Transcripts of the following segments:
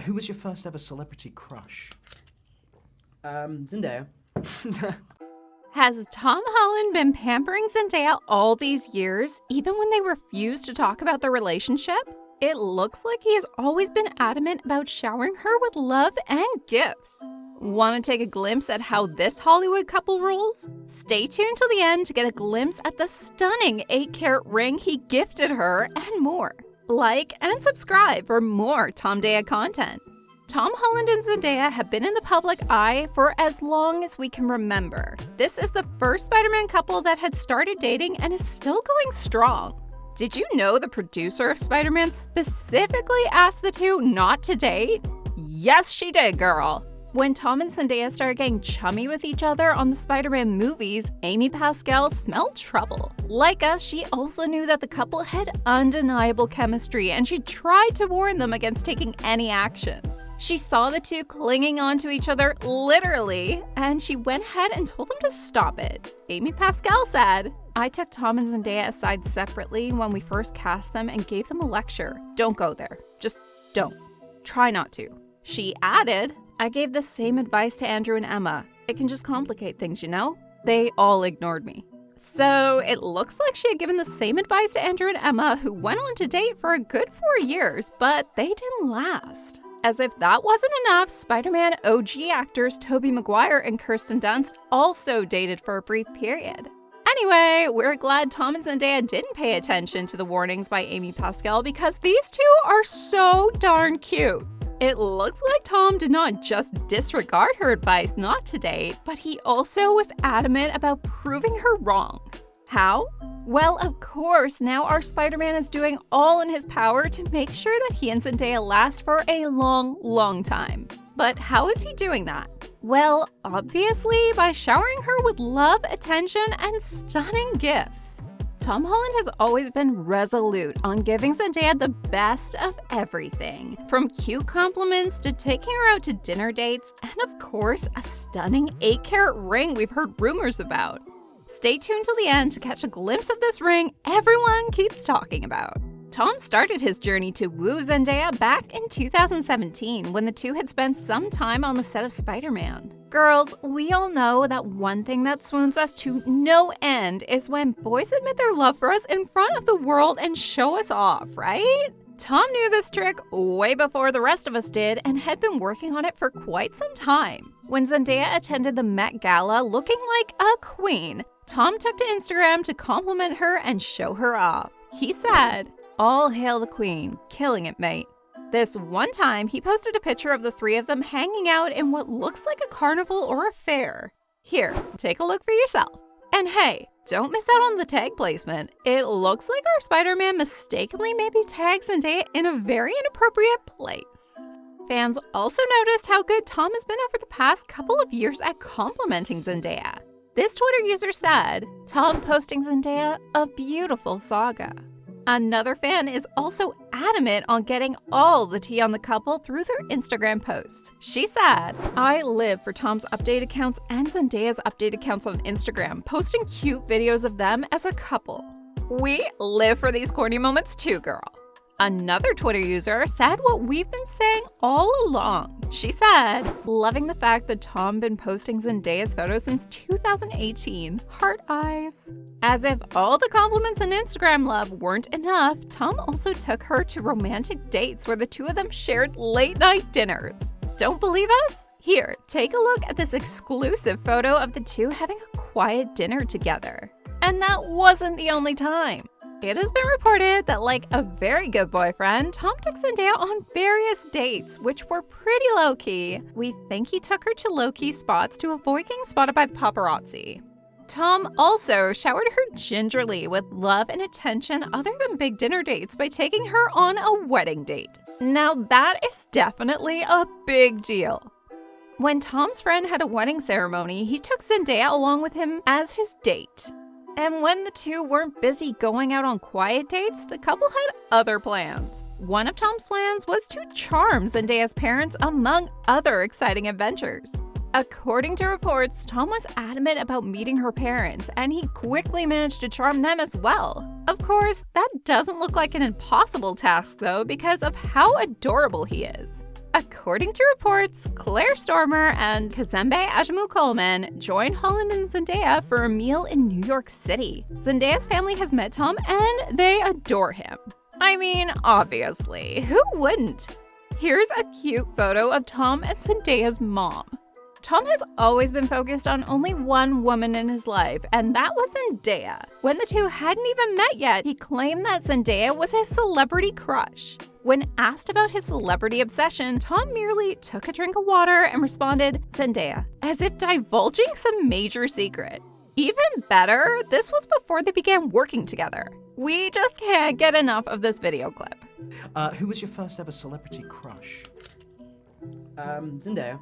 Who was your first ever celebrity crush? Zendaya. Has Tom Holland been pampering Zendaya all these years, even when they refused to talk about their relationship? It looks like he has always been adamant about showering her with love and gifts. Want to take a glimpse at how this Hollywood couple rolls? Stay tuned till the end to get a glimpse at the stunning 8-carat ring he gifted her and more. Like and subscribe for more Tomdaya content. Tom Holland and Zendaya have been in the public eye for as long as we can remember. This is the first Spider-Man couple that had started dating and is still going strong. Did you know the producer of Spider-Man specifically asked the two not to date? Yes, she did, girl. When Tom and Zendaya started getting chummy with each other on the Spider-Man movies, Amy Pascal smelled trouble. Like us, she also knew that the couple had undeniable chemistry, and she tried to warn them against taking any action. She saw the two clinging onto each other, literally, and she went ahead and told them to stop it. Amy Pascal said, "I took Tom and Zendaya aside separately when we first cast them and gave them a lecture. Don't go there. Just don't. Try not to." She added, "I gave the same advice to Andrew and Emma. It can just complicate things, you know?" They all ignored me. So it looks like she had given the same advice to Andrew and Emma, who went on to date for a good 4 years, but they didn't last. As if that wasn't enough, Spider-Man OG actors Tobey Maguire and Kirsten Dunst also dated for a brief period. Anyway, we're glad Tom and Zendaya didn't pay attention to the warnings by Amy Pascal because these two are so darn cute. It looks like Tom did not just disregard her advice not to date, but he also was adamant about proving her wrong. How? Well, of course, now our Spider-Man is doing all in his power to make sure that he and Zendaya last for a long, long time. But how is he doing that? Well, obviously by showering her with love, attention, and stunning gifts. Tom Holland has always been resolute on giving Zendaya the best of everything, from cute compliments to taking her out to dinner dates, and of course, a stunning 8-carat ring we've heard rumors about. Stay tuned till the end to catch a glimpse of this ring everyone keeps talking about. Tom started his journey to woo Zendaya back in 2017 when the two had spent some time on the set of Spider-Man. Girls, we all know that one thing that swoons us to no end is when boys admit their love for us in front of the world and show us off, right? Tom knew this trick way before the rest of us did and had been working on it for quite some time. When Zendaya attended the Met Gala looking like a queen, Tom took to Instagram to compliment her and show her off. He said, "All hail the queen, killing it, mate." This one time, he posted a picture of the three of them hanging out in what looks like a carnival or a fair. Here, take a look for yourself. And hey, don't miss out on the tag placement. It looks like our Spider-Man mistakenly maybe tagged Zendaya in a very inappropriate place. Fans also noticed how good Tom has been over the past couple of years at complimenting Zendaya. This Twitter user said, "Tom posting Zendaya, a beautiful saga." Another fan is also adamant on getting all the tea on the couple through their Instagram posts. She said, "I live for Tom's update accounts and Zendaya's update accounts on Instagram, posting cute videos of them as a couple. We live for these corny moments too, girl." Another Twitter user said what we've been saying all along. She said, "Loving the fact that Tom been posting Zendaya's photos since 2018. Heart eyes." As if all the compliments and Instagram love weren't enough, Tom also took her to romantic dates where the two of them shared late-night dinners. Don't believe us? Here, take a look at this exclusive photo of the two having a quiet dinner together. And that wasn't the only time. It has been reported that, like a very good boyfriend, Tom took Zendaya on various dates, which were pretty low-key. We think he took her to low-key spots to avoid getting spotted by the paparazzi. Tom also showered her gingerly with love and attention other than big dinner dates by taking her on a wedding date. Now that is definitely a big deal. When Tom's friend had a wedding ceremony, he took Zendaya along with him as his date. And when the two weren't busy going out on quiet dates, the couple had other plans. One of Tom's plans was to charm Zendaya's parents, among other exciting adventures. According to reports, Tom was adamant about meeting her parents, and he quickly managed to charm them as well. Of course, that doesn't look like an impossible task though, because of how adorable he is. According to reports, Claire Stormer and Kazembe Ajamu Coleman joined Holland and Zendaya for a meal in New York City. Zendaya's family has met Tom and they adore him. I mean, obviously, who wouldn't? Here's a cute photo of Tom and Zendaya's mom. Tom has always been focused on only one woman in his life, and that was Zendaya. When the two hadn't even met yet, he claimed that Zendaya was his celebrity crush. When asked about his celebrity obsession, Tom merely took a drink of water and responded, "Zendaya," as if divulging some major secret. Even better, this was before they began working together. We just can't get enough of this video clip. Who was your first ever celebrity crush? Zendaya.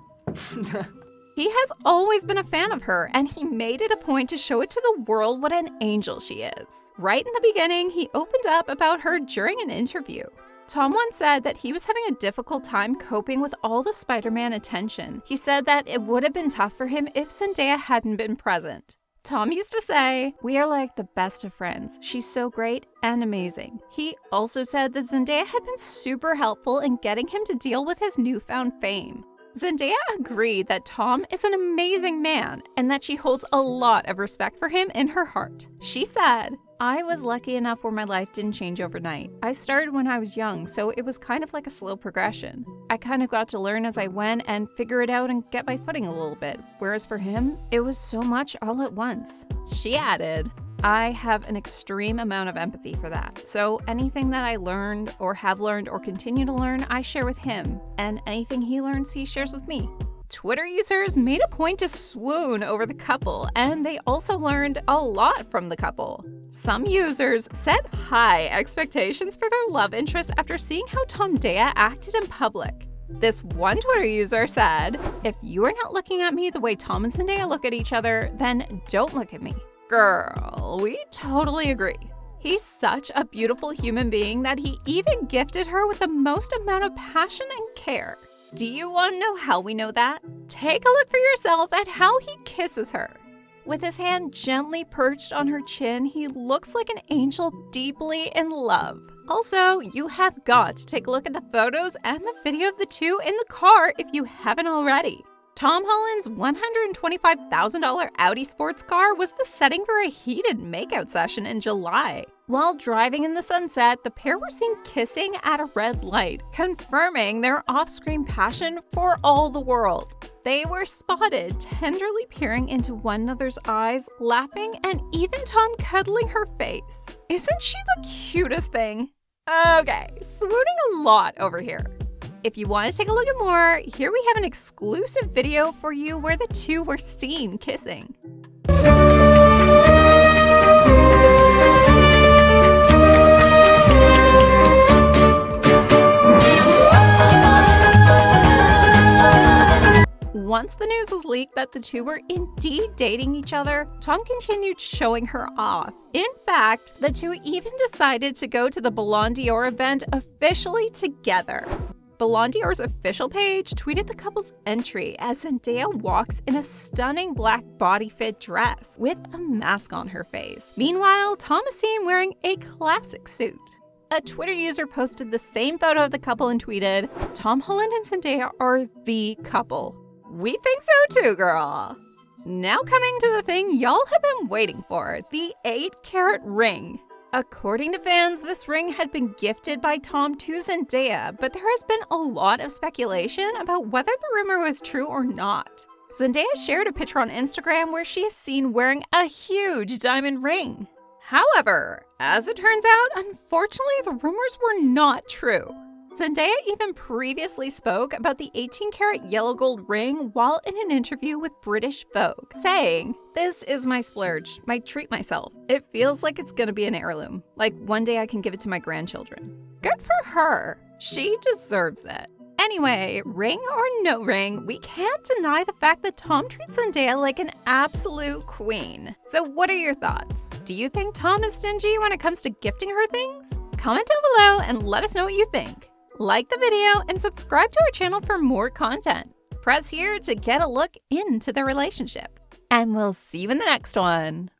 He has always been a fan of her, and he made it a point to show it to the world what an angel she is. Right in the beginning, he opened up about her during an interview. Tom once said that he was having a difficult time coping with all the Spiderman attention. He said that it would have been tough for him if Zendaya hadn't been present. Tom used to say, "We are like the best of friends. She's so great and amazing." He also said that Zendaya had been super helpful in getting him to deal with his newfound fame. Zendaya agreed that Tom is an amazing man and that she holds a lot of respect for him in her heart. She said, "I was lucky enough where my life didn't change overnight. I started when I was young, so it was kind of like a slow progression. I kind of got to learn as I went and figure it out and get my footing a little bit. Whereas for him, it was so much all at once." She added, "I have an extreme amount of empathy for that. So anything that I learned or have learned or continue to learn, I share with him. And anything he learns, he shares with me." Twitter users made a point to swoon over the couple, and they also learned a lot from the couple. Some users set high expectations for their love interest after seeing how Tom Daya acted in public. This one Twitter user said, "If you are not looking at me the way Tom and Zendaya look at each other, then don't look at me." Girl, we totally agree. He's such a beautiful human being that he even gifted her with the most amount of passion and care. Do you want to know how we know that? Take a look for yourself at how he kisses her. With his hand gently perched on her chin, he looks like an angel deeply in love. Also, you have got to take a look at the photos and the video of the two in the car if you haven't already. Tom Holland's $125,000 Audi sports car was the setting for a heated makeout session in July. While driving in the sunset, the pair were seen kissing at a red light, confirming their off-screen passion for all the world. They were spotted tenderly peering into one another's eyes, laughing, and even Tom cuddling her face. Isn't she the cutest thing? Okay, swooning a lot over here. If you want to take a look at more, here we have an exclusive video for you where the two were seen kissing. Once the news was leaked that the two were indeed dating each other, Tom continued showing her off. In fact, the two even decided to go to the Ballon d'Or event officially together. Ballon d'Or's official page tweeted the couple's entry as Zendaya walks in a stunning black body-fit dress with a mask on her face. Meanwhile, Tom is seen wearing a classic suit. A Twitter user posted the same photo of the couple and tweeted, "Tom Holland and Zendaya are the couple." We think so too, girl. Now coming to the thing y'all have been waiting for, the 8-carat ring. According to fans, this ring had been gifted by Tom to Zendaya, but there has been a lot of speculation about whether the rumor was true or not. Zendaya shared a picture on Instagram where she is seen wearing a huge diamond ring. However, as it turns out, unfortunately the rumors were not true. Zendaya even previously spoke about the 18-carat yellow gold ring while in an interview with British Vogue, saying, "This is my splurge, my treat myself. It feels like it's gonna be an heirloom, like one day I can give it to my grandchildren." Good for her. She deserves it. Anyway, ring or no ring, we can't deny the fact that Tom treats Zendaya like an absolute queen. So what are your thoughts? Do you think Tom is stingy when it comes to gifting her things? Comment down below and let us know what you think. Like the video and subscribe to our channel for more content. Press here to get a look into the relationship. And we'll see you in the next one.